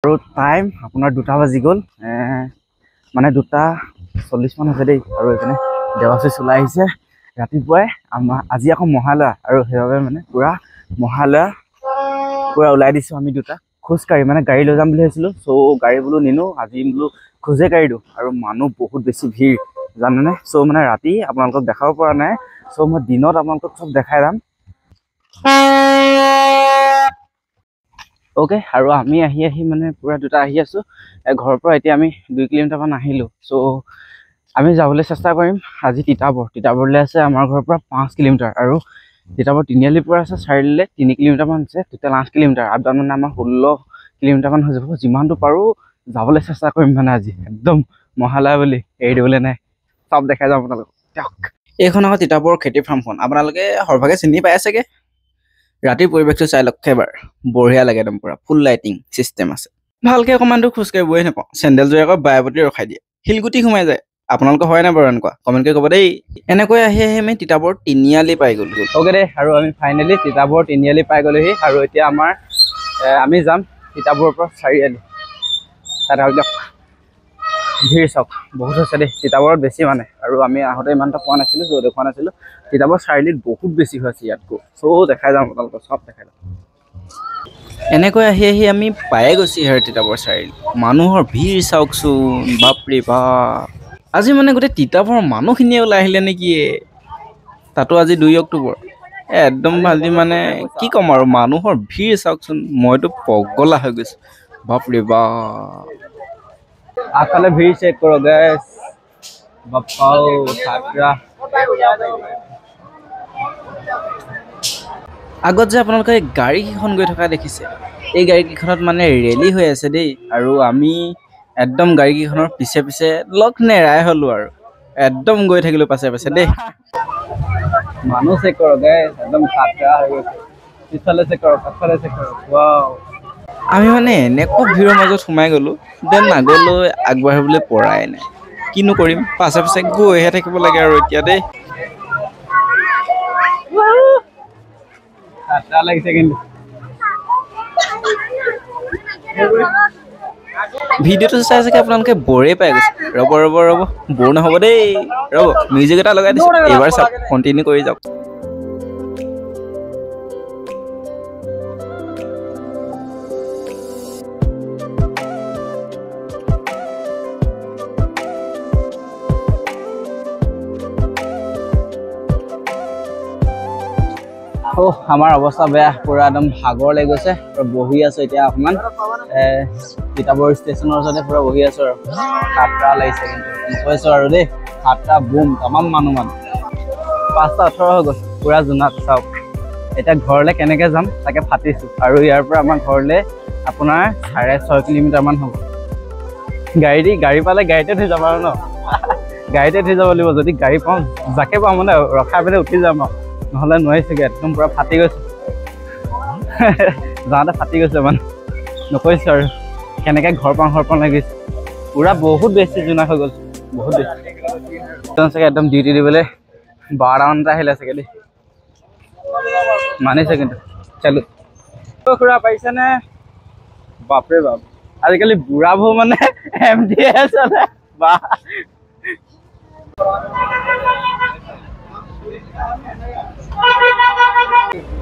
আৰু টাইম আপোনাৰ 2টা বাজি গ'ল মানে 2:40 মান হৈছে দেই আৰু এইপিনে দেৱাশিষ ওলাই আহিছে ৰাতিপুৱাই আজি আকৌ মহালয়া আৰু সেইবাবে মানে পুৰা মহালয়া পুৰা ওলাই দিছোঁ আমি দুটা খোজকাঢ়ি মানে গাড়ী লৈ যাম বুলি ভাবিছিলোঁ চ' গাড়ী বোলো নিনো আজি বোলো খোজে গাড়ী দিওঁ আৰু মানুহ বহুত বেছি ভিৰ জানেনে চ' মানে ৰাতি আপোনালোকক দেখাব পৰা নাই চ' মই দিনত আপোনালোকক চব দেখাই যাম ওকে আৰু আমি আহি মানে পুৰা দুটা আহি আছোঁ ঘৰৰ পৰা এতিয়া আমি 2 কিলোমিটাৰমান আহিলোঁ চ' আমি যাবলৈ চেষ্টা কৰিম আজি তিতাবৰলৈ আছে আমাৰ ঘৰৰ পৰা 5 কিলোমিটাৰ আৰু তিতাবৰ তিনিআলিৰ পৰা আছে চাৰিআলিলৈ 3 কিলোমিটাৰমান আছে টোটেল 8 কিলোমিটাৰ আপ ডাউন মানে আমাৰ 16 কিলোমিটাৰমান হৈ যাব যিমানটো পাৰোঁ যাবলৈ চেষ্টা কৰিম মানে আজি একদম মহালয়া বুলি এৰি দিবলৈ নাই চব দেখাই যাম আপোনালোকক এইখন আকৌ তিতাবৰ খেতি ফাৰ্মখন আপোনালোকে সৰভাগে চিনি পাই আছেগে ৰাতিৰ পৰিৱেশটো চাই লওক এবাৰ বঢ়িয়া লাগে একদম পুৰা ফুল লাইটিং চিষ্টেম আছে ভালকৈ অকণমান দূৰ খোজকাঢ়িবই নাপাওঁ চেণ্ডেলযোৰে আকৌ বায়পতি ৰখাই দিয়ে শিলগুটি সোমাই যায় আপোনালোকৰ হয় নাই বাৰু এনেকুৱা কমেণ্ট কৰি ক'ব দেই এনেকৈ আহি আমি তিতাবৰ তিনিআলি পাই গ'লো অ'কে দেই আৰু আমি ফাইনেলি তিতাবৰ তিনিআলি পাই গ'লোহি আৰু এতিয়া আমি যাম তিতাবৰৰ পৰা চাৰিআলি তাত আৰু ভিৰ চাওক বহুত হৈছে দেই তিতাবৰত বেছি মানে আৰু আমি আহোঁতে ইমান এটা পোৱা নাছিলোঁ য'ত দেখুৱা নাছিলোঁ তিতাবৰ চাৰিআলিত বহুত বেছি হৈ আছে ইয়াতকৈ চ' দেখাই যাম আপোনালোকক চব দেখাই যাম এনেকৈ আহি আমি পায়ে গৈছোঁ আৰু তিতাবৰ চাৰিআলি মানুহৰ ভিৰ চাওকচোন বাপৰে বাপ আজি মানে গোটেই তিতাবৰ মানুহখিনিয়ে ওলাই আহিলে নেকি তাতো আজি 2 অক্টোবৰ একদম আজি মানে কি ক'ম আৰু মানুহৰ ভিৰ চাওকচোন মইতো পগলা হৈ গৈছোঁ বাপৰে বাপ আগফালে ভিৰ চেক কৰক গাইছ বাপ্পাও ছাত্ৰা আগত যে আপোনালোকে গাড়ীকেইখন গৈ থকা দেখিছে এই গাড়ীকেইখনত মানে ৰেলী হৈ আছে দেই আৰু আমি একদম গাড়ীকেইখনৰ পিছে লগ নেৰাই হ'লোঁ আৰু একদম গৈ থাকিলোঁ পাছে দেই মানুহ চেক কৰক গাইছ একদম ছাত্ৰা হৈ গৈছে পিছফালে চেক কৰক আগফালে চেক কৰক ৱাও আমি মানে এনেকুৱা ভিৰৰ মাজত সোমাই গ'লোঁ দেন আগলৈ আগবাঢ়িবলৈ পৰাই নাই কিনো কৰিম পাছে গৈহে থাকিব লাগে আৰু এতিয়া দেই লাগিছে কিন্তু ভিডিঅ'টো চাই চাগে আপোনালোকে বৰে পাই গৈছে ৰ'ব বৰ নহ'ব দেই ৰ'ব মিউজিক এটা লগাই দিছোঁ এইবাৰ চাওক কণ্টিনিউ কৰি যাওক আমাৰ অৱস্থা বেয়া পুৰা একদম ভাগৰ লাগি গৈছে আৰু বহি আছোঁ এতিয়া অকণমান তিতাবৰ ষ্টেচনৰ ওচৰতে পুৰা বহি আছোঁ আৰু সাতটা লাগিছে কিন্তু কৈছোঁ আৰু দেই 7টা বুম তামাম মানুহ 5:18 হৈ গ'ল পুৰা জোনাক চাওক এতিয়া ঘৰলৈ কেনেকৈ যাম তাকে ফাটিছোঁ আৰু ইয়াৰ পৰা আমাৰ ঘৰলৈ আপোনাৰ 6.5 কিলোমিটাৰমান হ'ব গাড়ী পালে গাড়ীতে থৈ যাম আৰু ন গাড়ীতে থৈ যাব লাগিব যদি গাড়ী পাওঁ যাকে পাওঁ মানে ৰখাই পেলাই উঠি যাম আৰু নহ'লে নোৱাৰিছেগৈ একদম পুৰা ফাটি গৈছে যাওঁতে ফাটি গৈছে মানে নকৈছোঁ আৰু কেনেকৈ ঘৰ পাওঁ লাগিছে পুৰা বহুত বেছি জোনাক হৈ গ'ল বহুত বেছি চাগে একদম ডিউটি দিবলৈ 12টামানতে আহিলে চাগে দেই মানিছে কিন্তু চালো খুৰা পাৰিছেনে বাপৰে বাপ আজিকালি বুঢ়াবোৰ মানে MDA চলে বা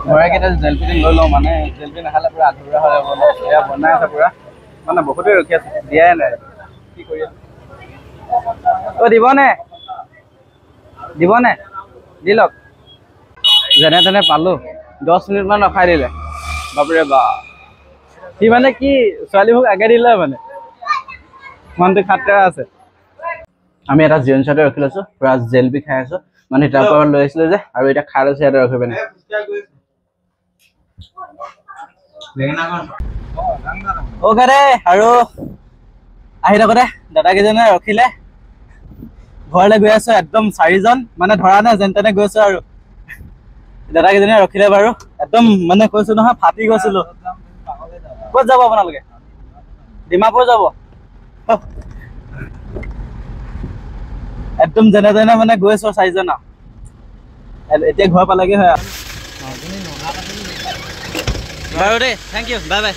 ঘৰকেইটা জেলপি লৈ লওঁ মানে জেলপি নাখালে পুৰা আধৰুৱা হৈ যাব এয়া বনাই আছে পুৰা মানে বহুতেই ৰখি আছে দিয়াই নাই কি কৰি আছে দিবনে দি লওক যেনে তেনে পালোঁ 10 মিনিটমান ৰখাই দিলে বাপৰে বা সি মানে কি ছোৱালীবোৰক আগে দিলে মানে মনটো খাটৰা আছে আমি এটা জিৰণি চাইডে ৰখি লৈছোঁ পুৰা জেলপি খাই আছোঁ মানে তাৰ পৰা লৈ আহিছিলোঁ যে আৰু এতিয়া খাই লৈছোঁ ইয়াতে ৰখি পিনে অ'কে দে আৰু আহি থাকোঁতে দাদাকেইজনে ৰখিলে ঘৰলৈ গৈ আছোঁ একদম 4জন মানে ধৰা নাই যেন তেনে গৈছোঁ আৰু দাদাকেইজনে ৰখিলে বাৰু একদম মানে কৈছোঁ নহয় ফাটি গৈছিলোঁ ক'ত যাব আপোনালোকে ডিমাপুৰ যাব একদম যেনে তেনে মানে গৈছোঁ 4জন এতিয়া ঘৰ পালেগে হয় আৰু বাৰু দেই থেংক ইউ বাই বাই